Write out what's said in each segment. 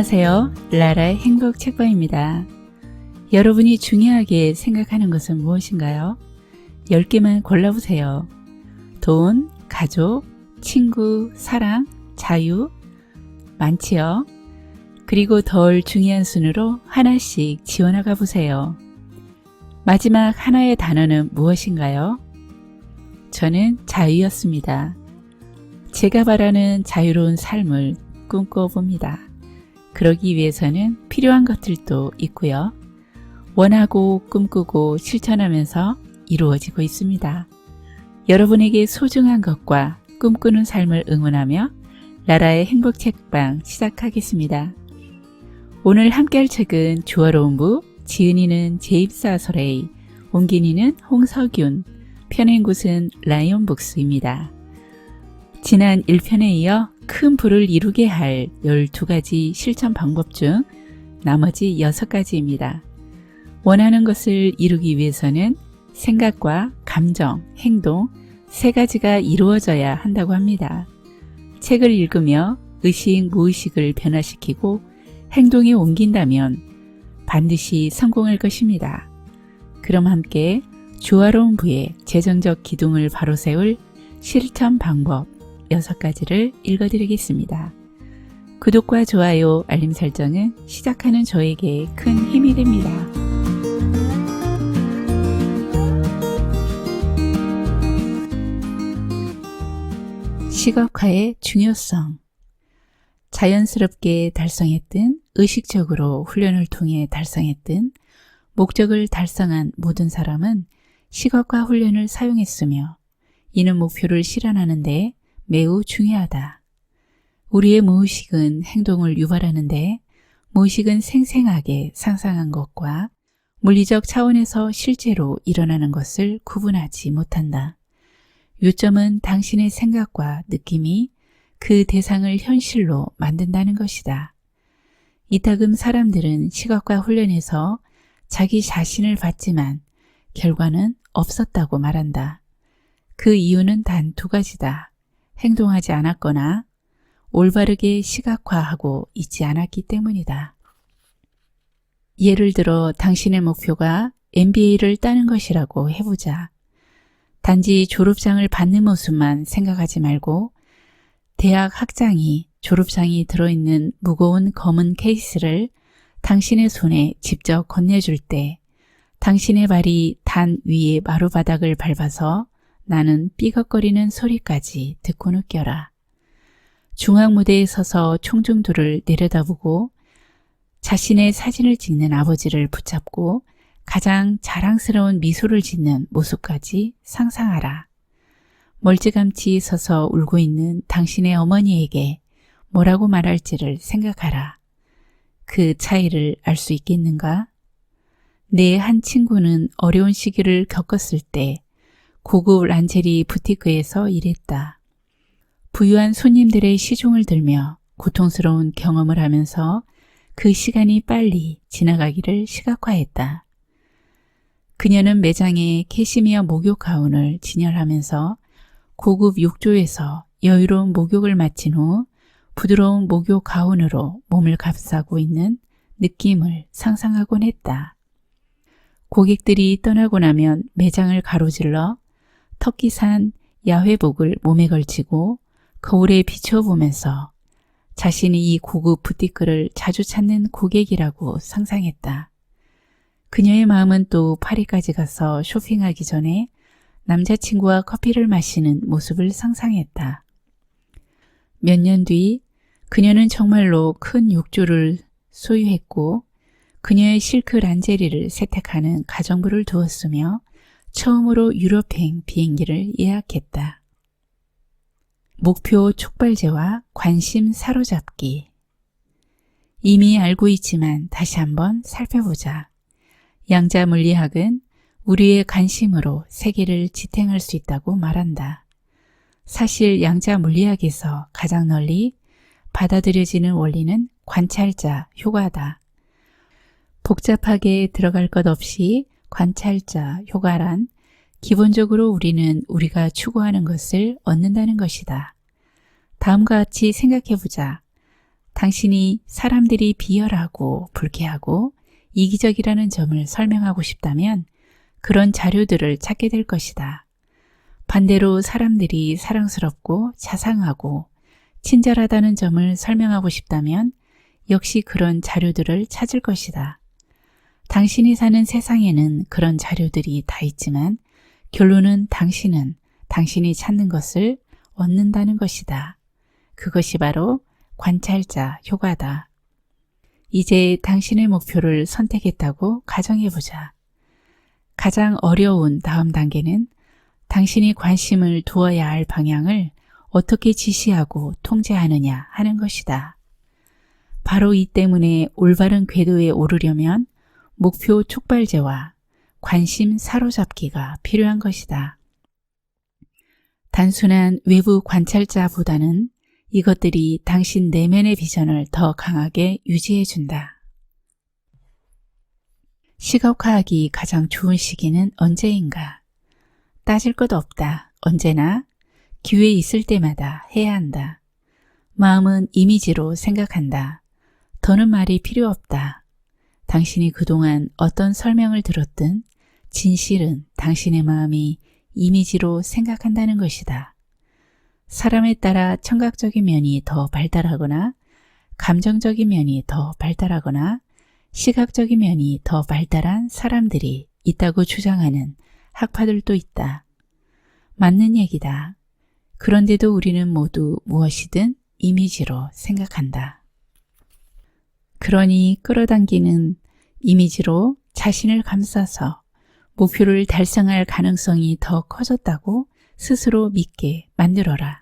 안녕하세요. 라라의 행복 책방입니다. 여러분이 중요하게 생각하는 것은 무엇인가요? 10개만 골라보세요. 돈, 가족, 친구, 사랑, 자유, 많지요? 그리고 덜 중요한 순으로 하나씩 지워나가 보세요. 마지막 하나의 단어는 무엇인가요? 저는 자유였습니다. 제가 바라는 자유로운 삶을 꿈꿔봅니다. 그러기 위해서는 필요한 것들도 있고요. 원하고 꿈꾸고 실천하면서 이루어지고 있습니다. 여러분에게 소중한 것과 꿈꾸는 삶을 응원하며 라라의 행복 책방 시작하겠습니다. 오늘 함께할 책은 주어로운 부, 지은이는 제입사 설레이, 옮긴이는 홍석윤, 펴낸 곳은 라이온북스입니다. 지난 1편에 이어 큰 부를 이루게 할 12가지 실천 방법 중 나머지 6가지입니다. 원하는 것을 이루기 위해서는 생각과 감정, 행동 3가지가 이루어져야 한다고 합니다. 책을 읽으며 의식, 무의식을 변화시키고 행동에 옮긴다면 반드시 성공할 것입니다. 그럼 함께 조화로운 부의 재정적 기둥을 바로 세울 실천 방법 6가지를 읽어드리겠습니다. 구독과 좋아요, 알림 설정은 시작하는 저에게 큰 힘이 됩니다. 시각화의 중요성. 자연스럽게 달성했든 의식적으로 훈련을 통해 달성했든 목적을 달성한 모든 사람은 시각화 훈련을 사용했으며 이는 목표를 실현하는 데 매우 중요하다. 우리의 무의식은 행동을 유발하는데 무의식은 생생하게 상상한 것과 물리적 차원에서 실제로 일어나는 것을 구분하지 못한다. 요점은 당신의 생각과 느낌이 그 대상을 현실로 만든다는 것이다. 이따금 사람들은 시각화 훈련에서 자기 자신을 봤지만 결과는 없었다고 말한다. 그 이유는 단 2가지다. 행동하지 않았거나 올바르게 시각화하고 있지 않았기 때문이다. 예를 들어 당신의 목표가 MBA를 따는 것이라고 해보자. 단지 졸업장을 받는 모습만 생각하지 말고 대학 학장이 졸업장이 들어있는 무거운 검은 케이스를 당신의 손에 직접 건네줄 때 당신의 발이 단 위의 마루바닥을 밟아서 나는 삐걱거리는 소리까지 듣고 느껴라. 중앙무대에 서서 총중들을 내려다보고 자신의 사진을 찍는 아버지를 붙잡고 가장 자랑스러운 미소를 짓는 모습까지 상상하라. 멀찌감치 서서 울고 있는 당신의 어머니에게 뭐라고 말할지를 생각하라. 그 차이를 알 수 있겠는가? 내 한 친구는 어려운 시기를 겪었을 때 고급 란제리 부티크에서 일했다. 부유한 손님들의 시종을 들며 고통스러운 경험을 하면서 그 시간이 빨리 지나가기를 시각화했다. 그녀는 매장에 캐시미어 목욕 가운을 진열하면서 고급 욕조에서 여유로운 목욕을 마친 후 부드러운 목욕 가운으로 몸을 감싸고 있는 느낌을 상상하곤 했다. 고객들이 떠나고 나면 매장을 가로질러 터키산 야회복을 몸에 걸치고 거울에 비춰보면서 자신이 이 고급 부티크를 자주 찾는 고객이라고 상상했다. 그녀의 마음은 또 파리까지 가서 쇼핑하기 전에 남자친구와 커피를 마시는 모습을 상상했다. 몇 년 뒤 그녀는 정말로 큰 욕조를 소유했고 그녀의 실크 란제리를 세탁하는 가정부를 두었으며 처음으로 유럽행 비행기를 예약했다. 목표 촉발제와 관심 사로잡기. 이미 알고 있지만 다시 한번 살펴보자. 양자 물리학은 우리의 관심으로 세계를 지탱할 수 있다고 말한다. 사실 양자 물리학에서 가장 널리 받아들여지는 원리는 관찰자 효과다. 복잡하게 들어갈 것 없이 관찰자 효과란 기본적으로 우리는 우리가 추구하는 것을 얻는다는 것이다. 다음과 같이 생각해보자. 당신이 사람들이 비열하고 불쾌하고 이기적이라는 점을 설명하고 싶다면 그런 자료들을 찾게 될 것이다. 반대로 사람들이 사랑스럽고 자상하고 친절하다는 점을 설명하고 싶다면 역시 그런 자료들을 찾을 것이다. 당신이 사는 세상에는 그런 자료들이 다 있지만 결론은 당신은 당신이 찾는 것을 얻는다는 것이다. 그것이 바로 관찰자 효과다. 이제 당신의 목표를 선택했다고 가정해보자. 가장 어려운 다음 단계는 당신이 관심을 두어야 할 방향을 어떻게 지시하고 통제하느냐 하는 것이다. 바로 이 때문에 올바른 궤도에 오르려면 목표 촉발제와 관심 사로잡기가 필요한 것이다. 단순한 외부 관찰자보다는 이것들이 당신 내면의 비전을 더 강하게 유지해준다. 시각화하기 가장 좋은 시기는 언제인가? 따질 것 없다. 언제나 기회 있을 때마다 해야 한다. 마음은 이미지로 생각한다. 더는 말이 필요 없다. 당신이 그동안 어떤 설명을 들었든 진실은 당신의 마음이 이미지로 생각한다는 것이다. 사람에 따라 청각적인 면이 더 발달하거나 감정적인 면이 더 발달하거나 시각적인 면이 더 발달한 사람들이 있다고 주장하는 학파들도 있다. 맞는 얘기다. 그런데도 우리는 모두 무엇이든 이미지로 생각한다. 그러니 끌어당기는 이미지로 자신을 감싸서 목표를 달성할 가능성이 더 커졌다고 스스로 믿게 만들어라.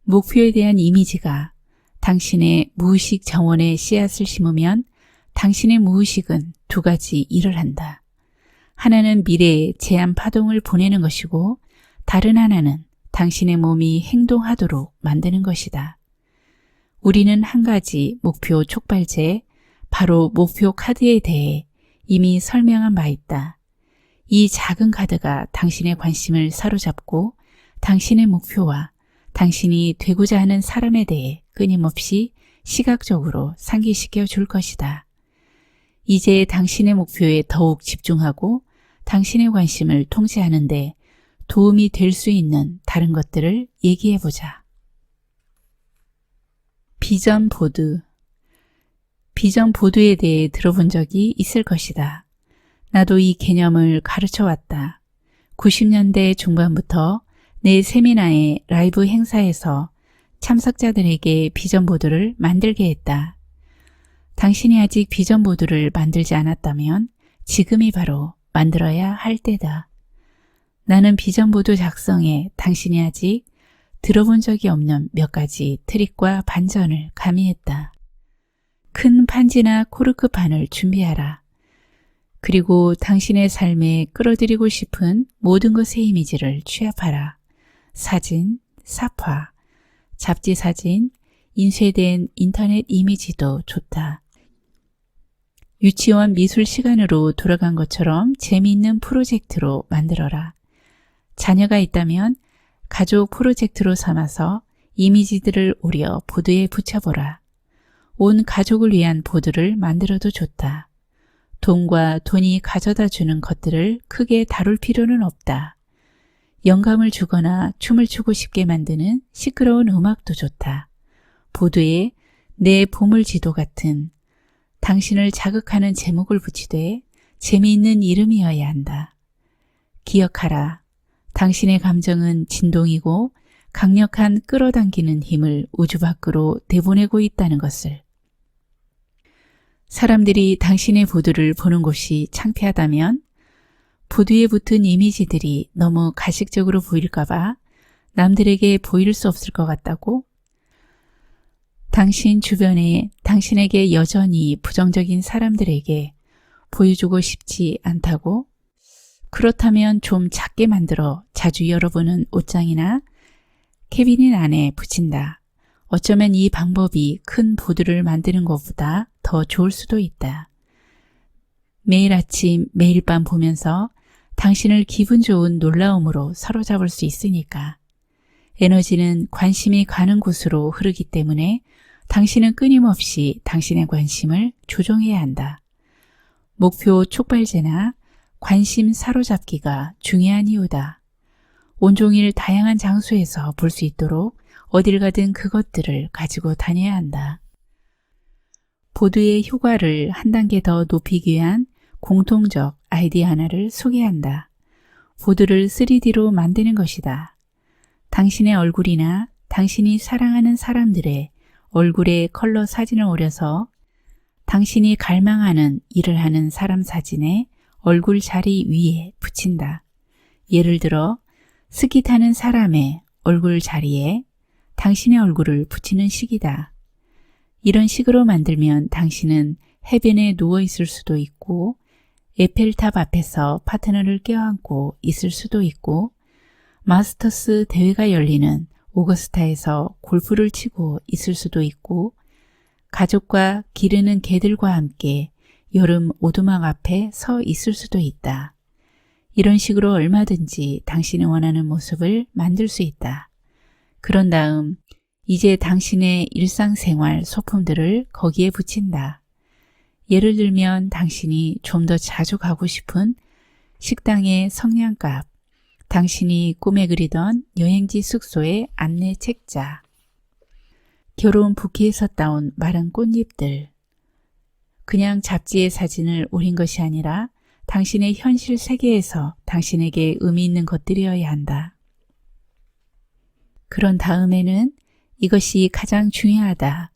목표에 대한 이미지가 당신의 무의식 정원에 씨앗을 심으면 당신의 무의식은 두 가지 일을 한다. 하나는 미래에 제한 파동을 보내는 것이고 다른 하나는 당신의 몸이 행동하도록 만드는 것이다. 우리는 한 가지 목표 촉발제, 바로 목표 카드에 대해 이미 설명한 바 있다. 이 작은 카드가 당신의 관심을 사로잡고 당신의 목표와 당신이 되고자 하는 사람에 대해 끊임없이 시각적으로 상기시켜 줄 것이다. 이제 당신의 목표에 더욱 집중하고 당신의 관심을 통제하는 데 도움이 될 수 있는 다른 것들을 얘기해보자. 비전 보드. 비전 보드에 대해 들어본 적이 있을 것이다. 나도 이 개념을 가르쳐 왔다. 90년대 중반부터 내 세미나의 라이브 행사에서 참석자들에게 비전 보드를 만들게 했다. 당신이 아직 비전 보드를 만들지 않았다면 지금이 바로 만들어야 할 때다. 나는 비전 보드 작성에 당신이 아직 들어본 적이 없는 몇 가지 트릭과 반전을 가미했다. 큰 판지나 코르크판을 준비하라. 그리고 당신의 삶에 끌어들이고 싶은 모든 것의 이미지를 취합하라. 사진, 사파, 잡지 사진, 인쇄된 인터넷 이미지도 좋다. 유치원 미술 시간으로 돌아간 것처럼 재미있는 프로젝트로 만들어라. 자녀가 있다면 가족 프로젝트로 삼아서 이미지들을 오려 보드에 붙여보라. 온 가족을 위한 보드를 만들어도 좋다. 돈과 돈이 가져다 주는 것들을 크게 다룰 필요는 없다. 영감을 주거나 춤을 추고 싶게 만드는 시끄러운 음악도 좋다. 보드에 내 보물지도 같은 당신을 자극하는 제목을 붙이되 재미있는 이름이어야 한다. 기억하라. 당신의 감정은 진동이고 강력한 끌어당기는 힘을 우주 밖으로 내보내고 있다는 것을. 사람들이 당신의 보드를 보는 곳이 창피하다면 보드에 붙은 이미지들이 너무 가식적으로 보일까봐 남들에게 보일 수 없을 것 같다고? 당신 주변에 당신에게 여전히 부정적인 사람들에게 보여주고 싶지 않다고? 그렇다면 좀 작게 만들어 자주 열어보는 옷장이나 캐비닛 안에 붙인다. 어쩌면 이 방법이 큰 보드를 만드는 것보다 더 좋을 수도 있다. 매일 아침, 매일 밤 보면서 당신을 기분 좋은 놀라움으로 사로잡을 수 있으니까. 에너지는 관심이 가는 곳으로 흐르기 때문에 당신은 끊임없이 당신의 관심을 조종해야 한다. 목표 촉발제나 관심 사로잡기가 중요한 이유다. 온종일 다양한 장소에서 볼 수 있도록 어딜 가든 그것들을 가지고 다녀야 한다. 보드의 효과를 한 단계 더 높이기 위한 공통적 아이디어 하나를 소개한다. 보드를 3D로 만드는 것이다. 당신의 얼굴이나 당신이 사랑하는 사람들의 얼굴에 컬러 사진을 오려서 당신이 갈망하는 일을 하는 사람 사진에 얼굴 자리 위에 붙인다. 예를 들어 스키 타는 사람의 얼굴 자리에 당신의 얼굴을 붙이는 식이다. 이런 식으로 만들면 당신은 해변에 누워 있을 수도 있고 에펠탑 앞에서 파트너를 껴안고 있을 수도 있고 마스터스 대회가 열리는 오거스타에서 골프를 치고 있을 수도 있고 가족과 기르는 개들과 함께 여름 오두막 앞에 서 있을 수도 있다. 이런 식으로 얼마든지 당신이 원하는 모습을 만들 수 있다. 그런 다음 이제 당신의 일상생활 소품들을 거기에 붙인다. 예를 들면 당신이 좀 더 자주 가고 싶은 식당의 성냥갑, 당신이 꿈에 그리던 여행지 숙소의 안내 책자, 결혼 부케에서 따온 마른 꽃잎들. 그냥 잡지의 사진을 오린 것이 아니라 당신의 현실 세계에서 당신에게 의미 있는 것들이어야 한다. 그런 다음에는 이것이 가장 중요하다.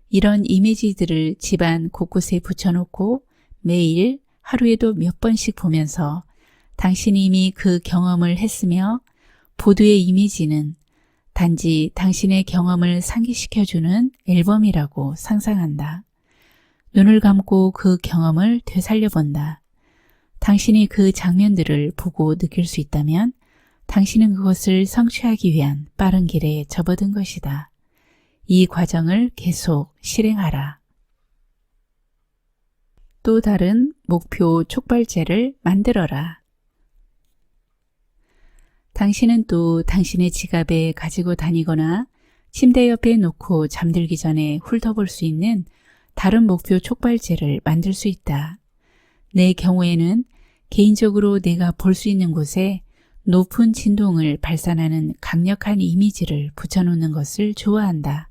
이런 이미지들을 집안 곳곳에 붙여놓고 매일 하루에도 몇 번씩 보면서 당신이 이미 그 경험을 했으며 보드의 이미지는 단지 당신의 경험을 상기시켜주는 앨범이라고 상상한다. 눈을 감고 그 경험을 되살려본다. 당신이 그 장면들을 보고 느낄 수 있다면 당신은 그것을 성취하기 위한 빠른 길에 접어든 것이다. 이 과정을 계속 실행하라. 또 다른 목표 촉발제를 만들어라. 당신은 또 당신의 지갑에 가지고 다니거나 침대 옆에 놓고 잠들기 전에 훑어볼 수 있는 다른 목표 촉발제를 만들 수 있다. 내 경우에는 개인적으로 내가 볼 수 있는 곳에 높은 진동을 발산하는 강력한 이미지를 붙여놓는 것을 좋아한다.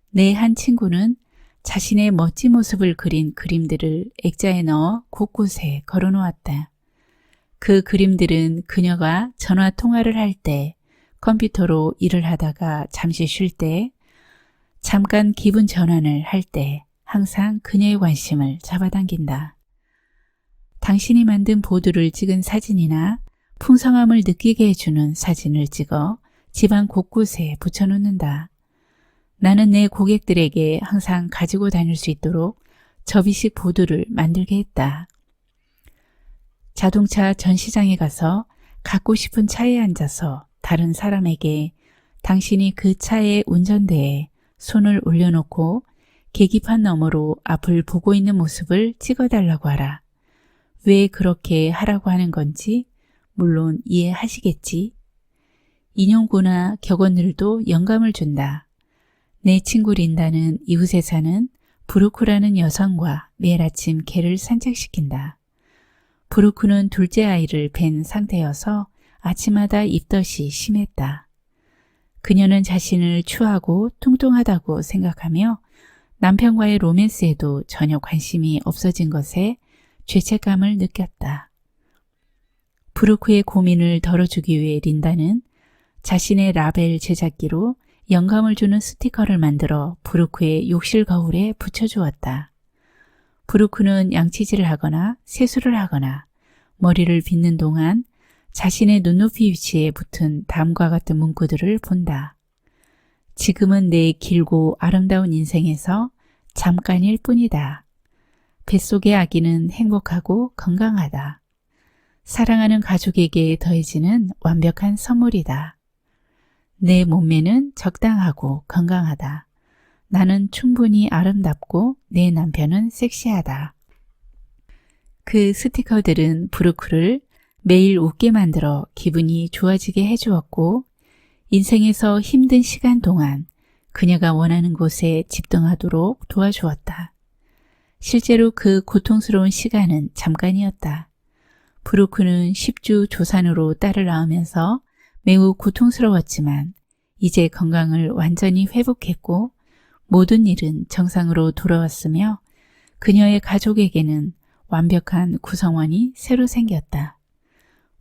내 한 친구는 자신의 멋진 모습을 그린 그림들을 액자에 넣어 곳곳에 걸어놓았다. 그 그림들은 그녀가 전화 통화를 할 때, 컴퓨터로 일을 하다가 잠시 쉴 때, 잠깐 기분 전환을 할 때 항상 그녀의 관심을 잡아당긴다. 당신이 만든 보드를 찍은 사진이나 풍성함을 느끼게 해주는 사진을 찍어 집안 곳곳에 붙여놓는다. 나는 내 고객들에게 항상 가지고 다닐 수 있도록 접이식 보드를 만들게 했다. 자동차 전시장에 가서 갖고 싶은 차에 앉아서 다른 사람에게 당신이 그 차의 운전대에 손을 올려놓고 계기판 너머로 앞을 보고 있는 모습을 찍어달라고 하라. 왜 그렇게 하라고 하는 건지 물론 이해하시겠지. 인용구나 격언들도 영감을 준다. 내 친구 린다는 이웃에 사는 브루크라는 여성과 매일 아침 개를 산책시킨다. 브루크는 둘째 아이를 뵌 상태여서 아침마다 입덧이 심했다. 그녀는 자신을 추하고 뚱뚱하다고 생각하며 남편과의 로맨스에도 전혀 관심이 없어진 것에 죄책감을 느꼈다. 브루크의 고민을 덜어주기 위해 린다는 자신의 라벨 제작기로 영감을 주는 스티커를 만들어 브루크의 욕실 거울에 붙여주었다. 브루크는 양치질을 하거나 세수를 하거나 머리를 빗는 동안 자신의 눈높이 위치에 붙은 다음과 같은 문구들을 본다. 지금은 내 길고 아름다운 인생에서 잠깐일 뿐이다. 뱃속의 아기는 행복하고 건강하다. 사랑하는 가족에게 더해지는 완벽한 선물이다. 내 몸매는 적당하고 건강하다. 나는 충분히 아름답고 내 남편은 섹시하다. 그 스티커들은 브루크를 매일 웃게 만들어 기분이 좋아지게 해주었고 인생에서 힘든 시간 동안 그녀가 원하는 곳에 집중하도록 도와주었다. 실제로 그 고통스러운 시간은 잠깐이었다. 브루크는 10주 조산으로 딸을 낳으면서 매우 고통스러웠지만 이제 건강을 완전히 회복했고 모든 일은 정상으로 돌아왔으며 그녀의 가족에게는 완벽한 구성원이 새로 생겼다.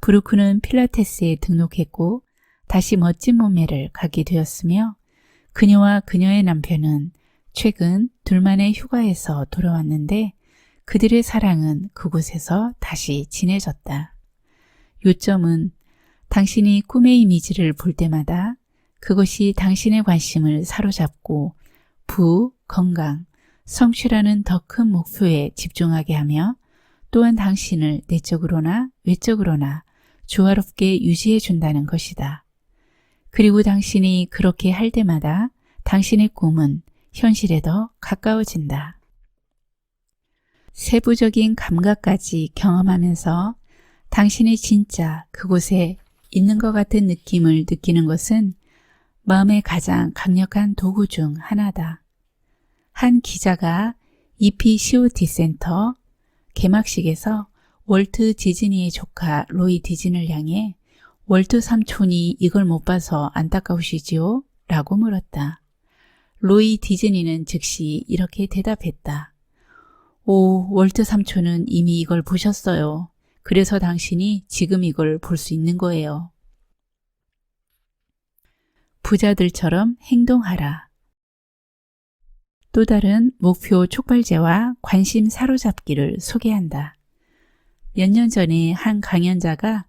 브루크는 필라테스에 등록했고 다시 멋진 몸매를 갖게 되었으며 그녀와 그녀의 남편은 최근 둘만의 휴가에서 돌아왔는데 그들의 사랑은 그곳에서 다시 진해졌다. 요점은 당신이 꿈의 이미지를 볼 때마다 그것이 당신의 관심을 사로잡고 부, 건강, 성취라는 더 큰 목표에 집중하게 하며 또한 당신을 내적으로나 외적으로나 조화롭게 유지해 준다는 것이다. 그리고 당신이 그렇게 할 때마다 당신의 꿈은 현실에 더 가까워진다. 세부적인 감각까지 경험하면서 당신이 진짜 그곳에 있는 것 같은 느낌을 느끼는 것은 마음의 가장 강력한 도구 중 하나다. 한 기자가 EPCOT 센터 개막식에서 월트 디즈니의 조카 로이 디즈니를 향해 월트 삼촌이 이걸 못 봐서 안타까우시지요? 라고 물었다. 로이 디즈니는 즉시 이렇게 대답했다. 오, 월트 삼촌은 이미 이걸 보셨어요. 그래서 당신이 지금 이걸 볼 수 있는 거예요. 부자들처럼 행동하라. 또 다른 목표 촉발제와 관심 사로잡기를 소개한다. 몇 년 전에 한 강연자가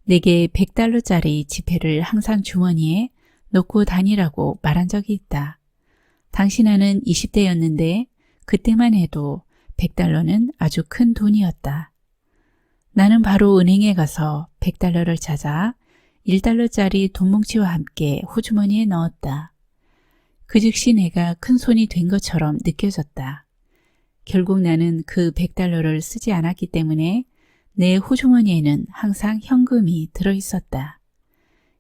내게 $100짜리 지폐를 항상 주머니에 넣고 다니라고 말한 적이 있다. 당신아는 20대였는데 그때만 해도 $100는 아주 큰 돈이었다. 나는 바로 은행에 가서 $100를 찾아 $1짜리 돈뭉치와 함께 호주머니에 넣었다. 그 즉시 내가 큰 손이 된 것처럼 느껴졌다. 결국 나는 그 $100를 쓰지 않았기 때문에 내 호주머니에는 항상 현금이 들어있었다.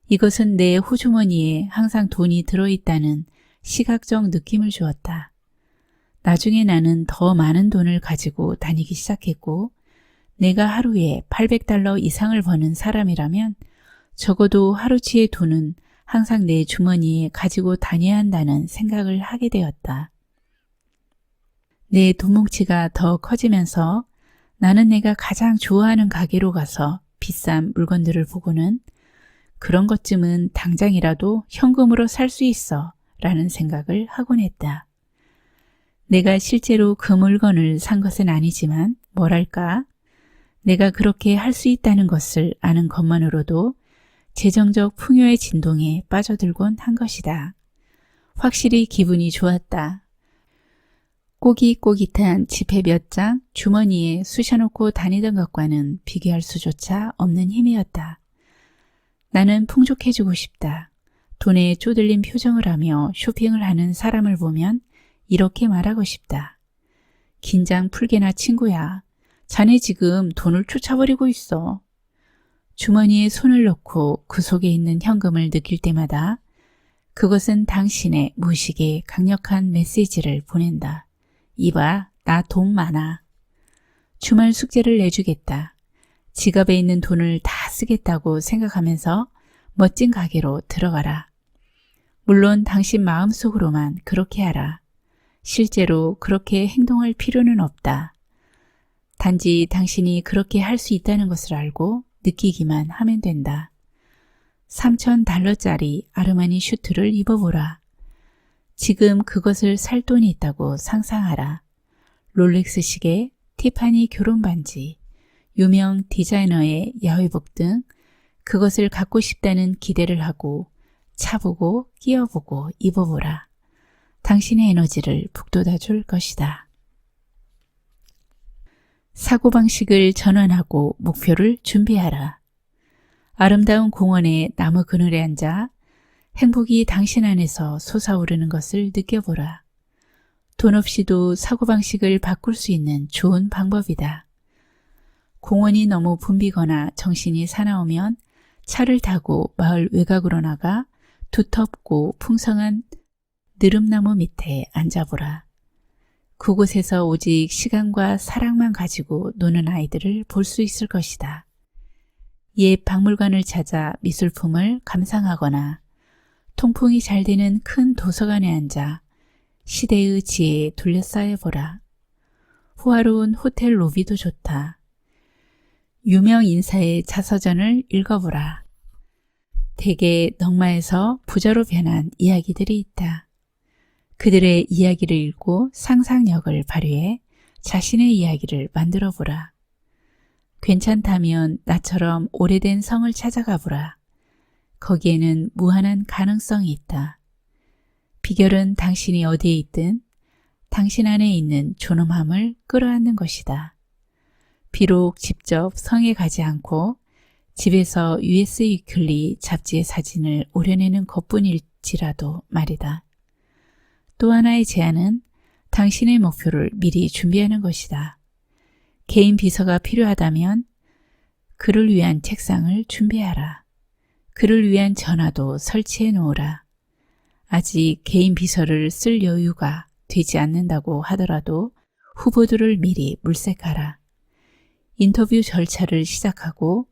이것은 내 호주머니에 항상 돈이 들어있다는 시각적 느낌을 주었다. 나중에 나는 더 많은 돈을 가지고 다니기 시작했고 내가 하루에 $800 이상을 버는 사람이라면 적어도 하루치의 돈은 항상 내 주머니에 가지고 다녀야 한다는 생각을 하게 되었다. 내 돈뭉치가 더 커지면서 나는 내가 가장 좋아하는 가게로 가서 비싼 물건들을 보고는 그런 것쯤은 당장이라도 현금으로 살 수 있어 라는 생각을 하곤 했다. 내가 실제로 그 물건을 산 것은 아니지만 뭐랄까 내가 그렇게 할 수 있다는 것을 아는 것만으로도 재정적 풍요의 진동에 빠져들곤 한 것이다. 확실히 기분이 좋았다. 꼬깃꼬깃한 지폐 몇 장 주머니에 쑤셔놓고 다니던 것과는 비교할 수조차 없는 힘이었다. 나는 풍족해지고 싶다. 돈에 쪼들린 표정을 하며 쇼핑을 하는 사람을 보면 이렇게 말하고 싶다. 긴장 풀게나 친구야. 자네 지금 돈을 쫓아버리고 있어. 주머니에 손을 넣고 그 속에 있는 현금을 느낄 때마다 그것은 당신의 무의식에 강력한 메시지를 보낸다. 이봐, 나 돈 많아. 주말 숙제를 내주겠다. 지갑에 있는 돈을 다 쓰겠다고 생각하면서 멋진 가게로 들어가라. 물론 당신 마음속으로만 그렇게 하라. 실제로 그렇게 행동할 필요는 없다. 단지 당신이 그렇게 할 수 있다는 것을 알고 느끼기만 하면 된다. $3,000짜리 아르마니 슈트를 입어보라. 지금 그것을 살 돈이 있다고 상상하라. 롤렉스 시계, 티파니 결혼 반지, 유명 디자이너의 야외복 등 그것을 갖고 싶다는 기대를 하고 차보고 끼워보고 입어보라. 당신의 에너지를 북돋아 줄 것이다. 사고방식을 전환하고 목표를 준비하라. 아름다운 공원의 나무 그늘에 앉아 행복이 당신 안에서 솟아오르는 것을 느껴보라. 돈 없이도 사고방식을 바꿀 수 있는 좋은 방법이다. 공원이 너무 붐비거나 정신이 사나우면 차를 타고 마을 외곽으로 나가 두텁고 풍성한 느릅나무 밑에 앉아보라. 그곳에서 오직 시간과 사랑만 가지고 노는 아이들을 볼 수 있을 것이다. 옛 박물관을 찾아 미술품을 감상하거나 통풍이 잘 되는 큰 도서관에 앉아 시대의 지혜에 둘러싸여보라. 호화로운 호텔 로비도 좋다. 유명 인사의 자서전을 읽어보라. 대개 넉마에서 부자로 변한 이야기들이 있다. 그들의 이야기를 읽고 상상력을 발휘해 자신의 이야기를 만들어보라. 괜찮다면 나처럼 오래된 성을 찾아가 보라. 거기에는 무한한 가능성이 있다. 비결은 당신이 어디에 있든 당신 안에 있는 존엄함을 끌어안는 것이다. 비록 직접 성에 가지 않고 집에서 US 위클리 잡지의 사진을 오려내는 것뿐일지라도 말이다. 또 하나의 제안은 당신의 목표를 미리 준비하는 것이다. 개인 비서가 필요하다면 그를 위한 책상을 준비하라. 그를 위한 전화도 설치해 놓으라. 아직 개인 비서를 쓸 여유가 되지 않는다고 하더라도 후보들을 미리 물색하라. 인터뷰 절차를 시작하고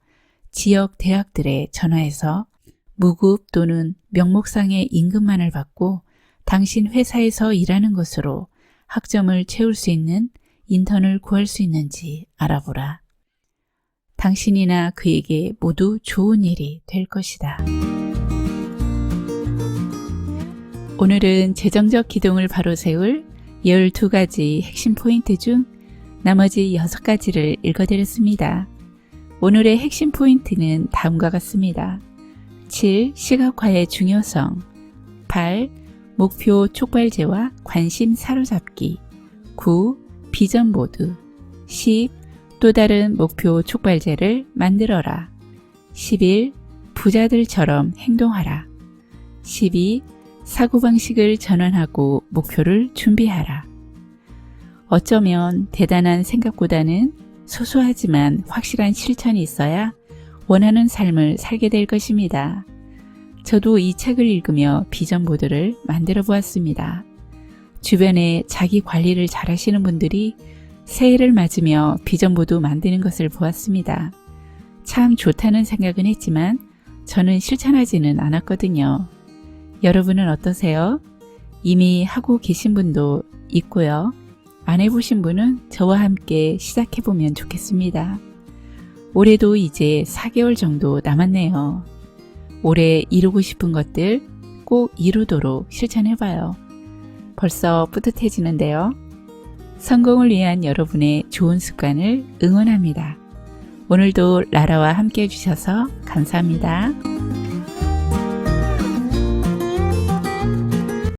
지역 대학들에 전화해서 무급 또는 명목상의 임금만을 받고 당신 회사에서 일하는 것으로 학점을 채울 수 있는 인턴을 구할 수 있는지 알아보라. 당신이나 그에게 모두 좋은 일이 될 것이다. 오늘은 재정적 기둥을 바로 세울 12가지 핵심 포인트 중 나머지 6가지를 읽어드렸습니다. 오늘의 핵심 포인트는 다음과 같습니다. 7. 시각화의 중요성. 8. 목표 촉발제와 관심 사로잡기. 9. 비전 보드. 10. 또 다른 목표 촉발제를 만들어라. 11. 부자들처럼 행동하라. 12. 사고방식을 전환하고 목표를 준비하라. 어쩌면 대단한 생각보다는 소소하지만 확실한 실천이 있어야 원하는 삶을 살게 될 것입니다. 저도 이 책을 읽으며 비전 보드를 만들어 보았습니다. 주변에 자기 관리를 잘하시는 분들이 새해를 맞으며 비전 보드 만드는 것을 보았습니다. 참 좋다는 생각은 했지만 저는 실천하지는 않았거든요. 여러분은 어떠세요? 이미 하고 계신 분도 있고요. 안 해보신 분은 저와 함께 시작해보면 좋겠습니다. 올해도 이제 4개월 정도 남았네요. 올해 이루고 싶은 것들 꼭 이루도록 실천해봐요. 벌써 뿌듯해지는데요. 성공을 위한 여러분의 좋은 습관을 응원합니다. 오늘도 라라와 함께 해주셔서 감사합니다.